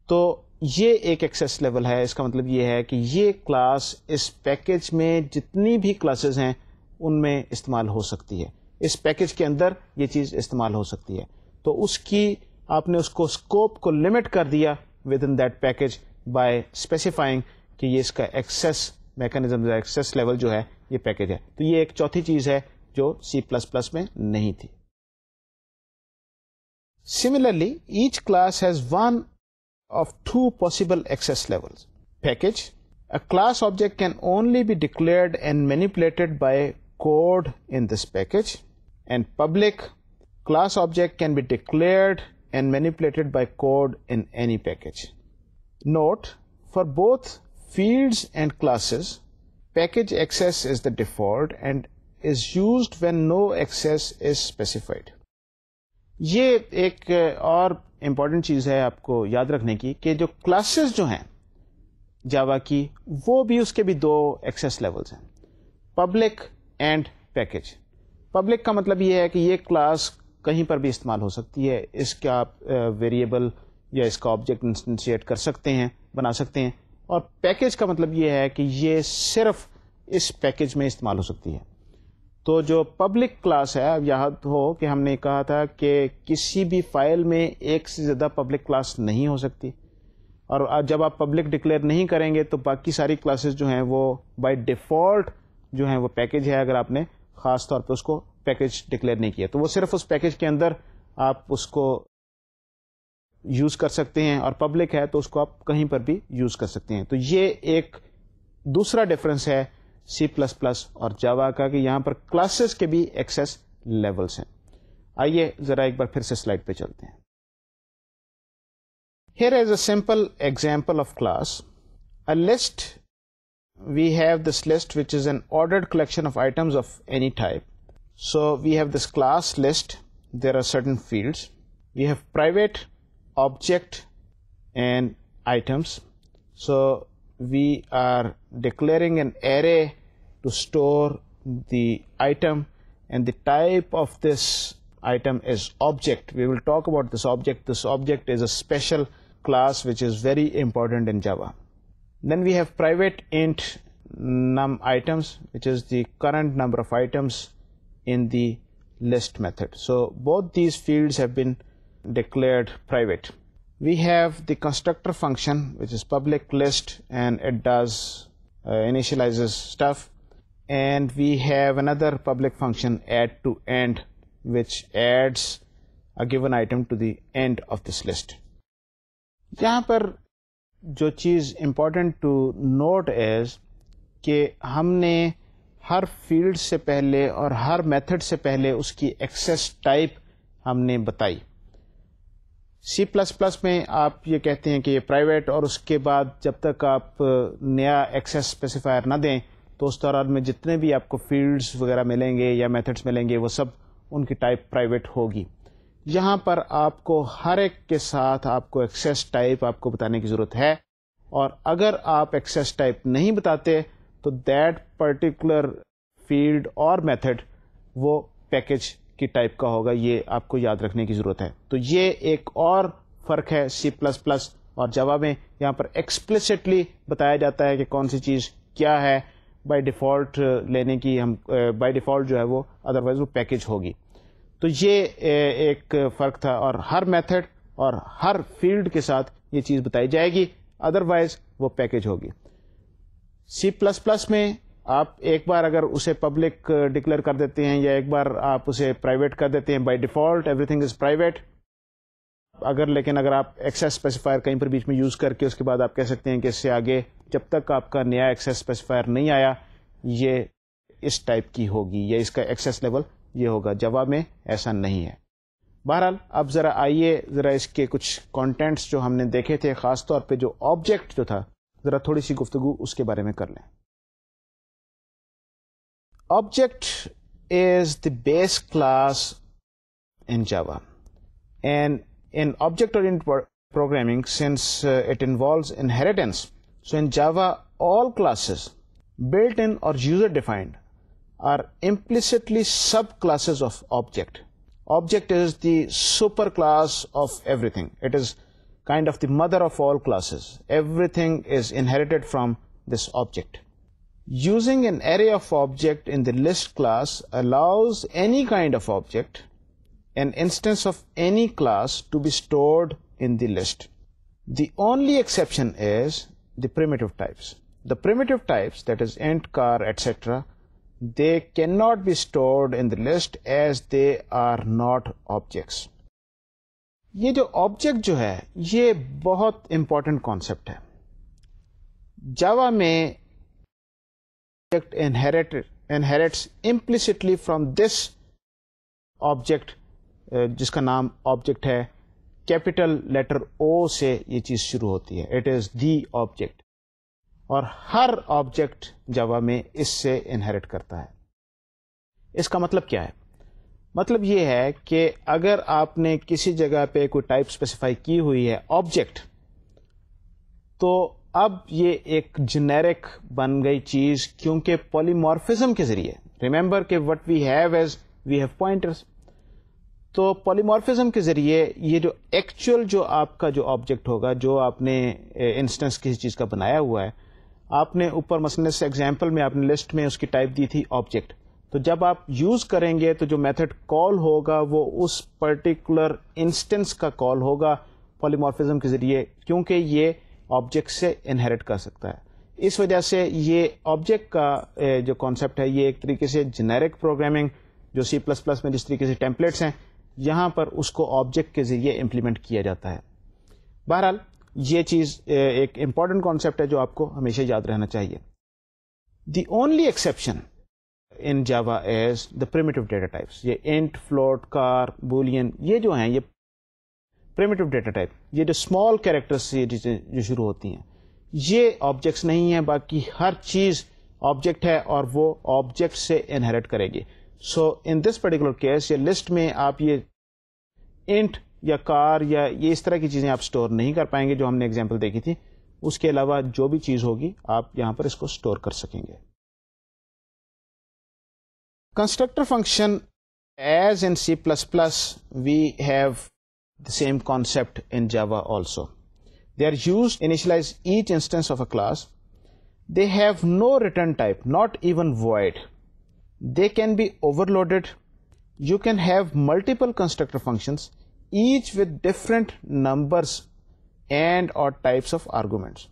تو یہ ایک ایکسیس لیول ہے. اس کا مطلب یہ ہے کہ یہ کلاس اس پیکج میں جتنی بھی کلاسز ہیں ان میں استعمال ہو سکتی ہے, اس پیکج کے اندر یہ چیز استعمال ہو سکتی ہے. تو اس کی آپ نے اس کو اسکوپ کو لمٹ کر دیا with in that package by specifying کہ یہ اس کا ایکسیس میکانزم, ایکسیس لیول جو ہے یہ پیکج ہے. تو یہ ایک چوتھی چیز ہے جو C++ میں نہیں تھی. Similarly, each class has one of 2 possible access levels. Package. A class object can only be declared and manipulated by code in this package. And public. Class object can be declared and manipulated by code in any package. Note, for both fields and classes, package access is the default and is used when no access is specified. یہ ایک اور important چیز ہے آپ کو یاد رکھنے کی کہ جو کلاسز جو ہیں جاوا کی, وہ بھی اس کے بھی 2 ایکسیس لیولز ہیں, پبلک اینڈ پیکج. پبلک کا مطلب یہ ہے کہ یہ کلاس کہیں پر بھی استعمال ہو سکتی ہے, اس کا آپ ویریبل یا اس کا آبجیکٹ انسٹینشیٹ کر سکتے ہیں, بنا سکتے ہیں. اور پیکج کا مطلب یہ ہے کہ یہ صرف اس پیکج میں استعمال ہو سکتی ہے. تو جو پبلک کلاس ہے, اب یاد ہو کہ ہم نے کہا تھا کہ کسی بھی فائل میں ایک سے زیادہ پبلک کلاس نہیں ہو سکتی, اور جب آپ پبلک ڈکلیئر نہیں کریں گے تو باقی ساری کلاسز جو ہیں وہ بائی ڈیفالٹ جو ہیں وہ پیکج ہے. اگر آپ نے خاص طور پہ اس کو پیکج ڈکلیئر نہیں کیا تو وہ صرف اس پیکج کے اندر آپ اس کو یوز کر سکتے ہیں، اور پبلک ہے تو اس کو آپ کہیں پر بھی یوز کر سکتے ہیں. تو یہ ایک دوسرا ڈفرنس ہے سی پلس پلس اور جاوا کا کہ یہاں پر کلاسز کے بھی ایکسیس لیولس ہیں. آئیے ذرا ایک بار پھر سے سلائڈ پہ چلتے ہیں. Here is a simple example of class. A list, we have this list which is an ordered collection of items of any type. So we have this class list. There are certain fields. We have private, object, and items. So we are declaring an array to store the item, and the type of this item is object. We will talk about this object. This object is a special class which is very important in Java. Then we have private int num items, which is the current number of items in the list method. So both these fields have been declared private. We have the constructor function, which is public list, and it does initializes stuff. And we have another public function, add to end, which adds a given item to the end of this list. یہاں پر جو چیز important to note از کہ ہم نے ہر field سے پہلے اور ہر method سے پہلے اس کی ایکسیس ٹائپ ہم نے بتائی. سی پلس پلس میں آپ یہ کہتے ہیں کہ یہ پرائیویٹ، اور اس کے بعد جب تک آپ نیا ایکسیس اسپیسیفائر نہ دیں تو اس دوران میں جتنے بھی آپ کو فیلڈز وغیرہ ملیں گے یا میتھڈس ملیں گے وہ سب ان کی ٹائپ پرائیویٹ ہوگی. یہاں پر آپ کو ہر ایک کے ساتھ آپ کو ایکسیس ٹائپ آپ کو بتانے کی ضرورت ہے، اور اگر آپ ایکسیس ٹائپ نہیں بتاتے تو دیٹ پرٹیکولر فیلڈ اور میتھڈ وہ پیکج کی ٹائپ کا ہوگا. یہ آپ کو یاد رکھنے کی ضرورت ہے. تو یہ ایک اور فرق ہے سی پلس پلس اور جاوا میں. یہاں پر ایکسپلسٹلی بتایا جاتا ہے کہ کون سی چیز کیا ہے. بائی ڈیفالٹ لینے کی ہم بائی ڈیفالٹ جو ہے وہ ادروائز وہ پیکج ہوگی. تو یہ ایک فرق تھا، اور ہر میتھڈ اور ہر فیلڈ کے ساتھ یہ چیز بتائی جائے گی، ادروائز وہ پیکج ہوگی. سی پلس پلس میں آپ ایک بار اگر اسے پبلک ڈکلیئر کر دیتے ہیں یا ایک بار آپ اسے پرائیویٹ کر دیتے ہیں، by default every thing is private. لیکن اگر آپ ایکسیس اسپیسیفائر کہیں پر بیچ میں یوز کر کے اس کے بعد آپ کہہ سکتے ہیں کہ اس سے آگے جب تک آپ کا نیا ایکسیس اسپیسیفائر نہیں آیا یہ اس ٹائپ کی ہوگی یا اس کا ایکسیس لیول یہ ہوگا. جاوا میں ایسا نہیں ہے. بہرحال اب ذرا آئیے ذرا اس کے کچھ کانٹینٹس جو ہم نے دیکھے تھے، خاص طور پہ جو آبجیکٹ جو تھا، ذرا تھوڑی سی گفتگو اس کے بارے میں کر لیں. Object is the base class in Java. And in object-oriented programming, since it involves inheritance, so in Java, all classes, built-in or user-defined, are implicitly subclasses of object. Object is the superclass of everything. It is kind of the mother of all classes. Everything is inherited from this object. Using an array of object in the list class allows any kind of object, an instance of any class, to be stored in the list. The only exception is the primitive types. The primitive types, that is int, char, etc., they cannot be stored in the list as they are not objects. یہ جو object جو ہے یہ بہت important concept ہے. جاوا میں inherits implicitly from this object جس کا نام آبجیکٹ ہے. کیپٹل لیٹر او سے یہ چیز شروع ہوتی ہے. It is the object. اور ہر آبجیکٹ جاوا میں اس سے انہیریٹ کرتا ہے. اس کا مطلب کیا ہے؟ مطلب یہ ہے کہ اگر آپ نے کسی جگہ پہ کوئی ٹائپ اسپیسیفائی کی ہوئی ہے آبجیکٹ، تو اب یہ ایک جنیرک بن گئی چیز، کیونکہ پولیمارفزم کے ذریعے، ریمبر کہ what we have as we have pointers, تو پولیمارفزم کے ذریعے یہ جو ایکچوئل جو آپ کا جو آبجیکٹ ہوگا، جو آپ نے انسٹنس کسی چیز کا بنایا ہوا ہے، آپ نے اوپر مثلا اس ایگزامپل میں آپ نے لسٹ میں اس کی ٹائپ دی تھی آبجیکٹ، تو جب آپ یوز کریں گے تو جو میتھڈ کال ہوگا وہ اس پرٹیکولر انسٹنس کا کال ہوگا پولیمارفزم کے ذریعے، کیونکہ یہ آبجیکٹ سے انہیریٹ کر سکتا ہے. اس وجہ سے یہ آبجیکٹ کا جو کانسیپٹ ہے یہ ایک طریقے سے جنیرک پروگرامنگ جو سی پلس پلس میں جس طریقے سے ٹیمپلیٹس ہیں، یہاں پر اس کو آبجیکٹ کے ذریعے امپلیمنٹ کیا جاتا ہے. بہرحال یہ چیز ایک امپورٹنٹ کانسیپٹ ہے جو آپ کو ہمیشہ یاد رہنا چاہیے. The only exception in Java is the primitive data types. یہ انٹ, فلوٹ, کار, بولین, یہ جو ہیں یہ پریمیٹیو ڈیٹا ٹائپ, یہ جو اسمال کیریکٹر سے جو شروع ہوتی ہیں, یہ آبجیکٹس نہیں ہیں. باقی ہر چیز آبجیکٹ ہے اور وہ آبجیکٹ سے انہیریٹ کرے گی. سو ان دس پرٹیکولر کیس یہ لسٹ میں آپ یہ انٹ یا کار یا یہ اس طرح کی چیزیں آپ اسٹور نہیں کر پائیں گے جو ہم نے ایگزامپل دیکھی تھی. اس کے علاوہ جو بھی چیز ہوگی آپ یہاں پر اس کو اسٹور کر سکیں گے. Constructor function as in C++, we have the same concept in Java also. They are used to initialize each instance of a class. They have no return type, not even void. They can be overloaded. You can have multiple constructor functions, each with different numbers and or types of arguments.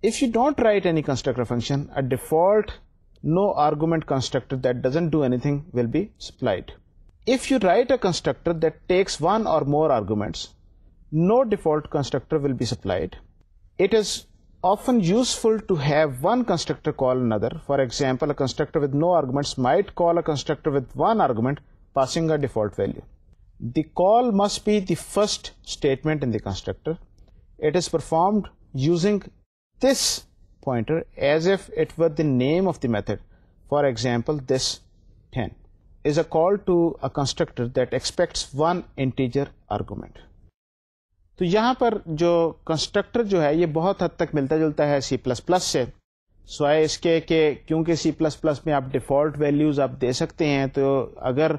If you don't write any constructor function, a default no argument constructor that doesn't do anything will be supplied. If you write a constructor that takes one or more arguments, no default constructor will be supplied. It is often useful to have one constructor call another. For example, a constructor with no arguments might call a constructor with one argument, passing a default value. The call must be the first statement in the constructor. It is performed using this pointer as if it were the name of the method. For example, this 10 is a call to a constructor that expects one integer argument. تو یہاں پر جو constructor جو ہے یہ بہت حد تک ملتا جلتا ہے C++ سے، سوائے اس کے کہ کیونکہ C++ میں آپ ڈیفالٹ ویلیوز آپ دے سکتے ہیں. تو اگر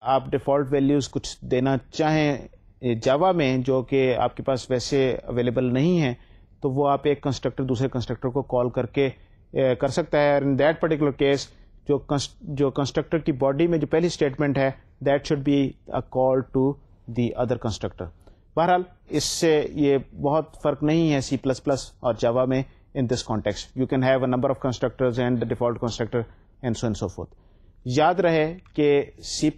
آپ ڈیفالٹ ویلیوز کچھ دینا چاہیں جاوا میں جو کہ آپ کے پاس ویسے اویلیبل نہیں ہیں، تو وہ آپ ایک کنسٹرکٹر دوسرے کنسٹرکٹر کو کال کر کے کر سکتا ہے. ان دیٹ پرٹیکولر کیس جو کنسٹرکٹر کی باڈی میں جو پہلی اسٹیٹمنٹ ہے that should be a call to the other constructor. بہرحال اس سے یہ بہت فرق نہیں ہے C++ اور جاوا میں. In this context you can have a number of constructors and the default constructor and so and so forth. یاد رہے کہ C++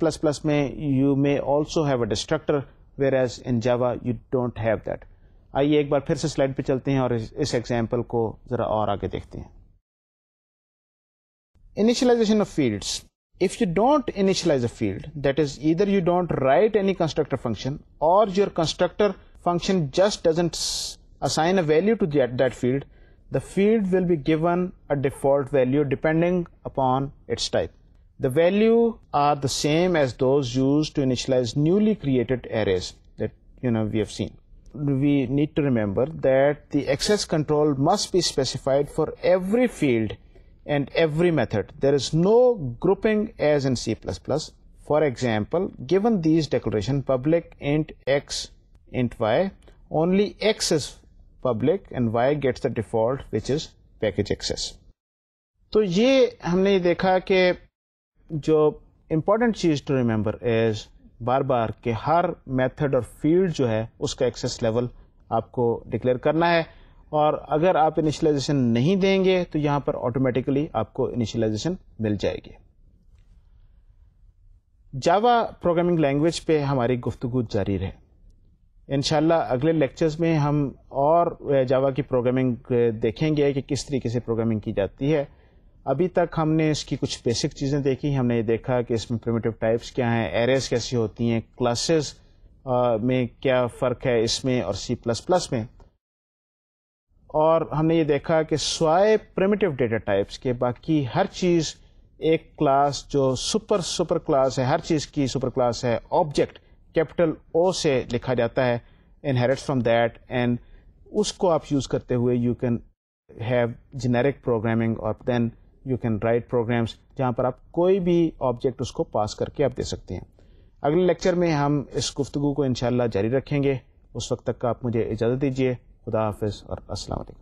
میں you may also have a destructor whereas in Java you don't have that. آئیے ایک بار پھر سے slide پہ چلتے ہیں اور اس ایگزامپل کو ذرا اور آگے دیکھتے ہیں. Initialization of fields. If you don't initialize a field, that is either you don't write any constructor function or your constructor function just doesn't assign a value to that field, the field will be given a default value depending upon its type. The value are the same as those used to initialize newly created arrays that we have seen. We need to remember that the access control must be specified for every field and every method. There is no grouping as in C++. For example, given these declaration public int x, int y, only x is public and y gets the default which is package access. تو یہ ہم نے دیکھا کہ جو important چیز to remember is بار بار کہ ہر method اور فیلڈ جو ہے اس کا ایکسیس لیول آپ کو ڈکلیئر کرنا ہے. اور اگر آپ انیشلائزیشن نہیں دیں گے تو یہاں پر آٹومیٹیکلی آپ کو انیشلائزیشن مل جائے گی. جاوا پروگرامنگ لینگویج پہ ہماری گفتگو جاری رہے. انشاءاللہ اگلے لیکچرز میں ہم اور جاوا کی پروگرامنگ دیکھیں گے کہ کس طریقے سے پروگرامنگ کی جاتی ہے. ابھی تک ہم نے اس کی کچھ بیسک چیزیں دیکھی. ہم نے یہ دیکھا کہ اس میں پریمیٹیو ٹائپس کیا ہیں, ایریز کیسی ہوتی ہیں, کلاسز میں کیا فرق ہے اس میں اور C++ میں. اور ہم نے یہ دیکھا کہ سوائے پریمیٹیو ڈیٹا ٹائپس کے باقی ہر چیز ایک کلاس جو سپر کلاس ہے, ہر چیز کی سپر کلاس ہے, آبجیکٹ کیپٹل او سے لکھا جاتا ہے, انہیریٹس فرام دیٹ, اینڈ اس کو آپ یوز کرتے ہوئے you can have generic programming اور then you can write programs جہاں پر آپ کوئی بھی آبجیکٹ اس کو پاس کر کے آپ دے سکتے ہیں. اگلے لیکچر میں ہم اس گفتگو کو انشاءاللہ جاری رکھیں گے. اس وقت تک آپ مجھے اجازت دیجیے. خدا حافظ اور السلام علیکم.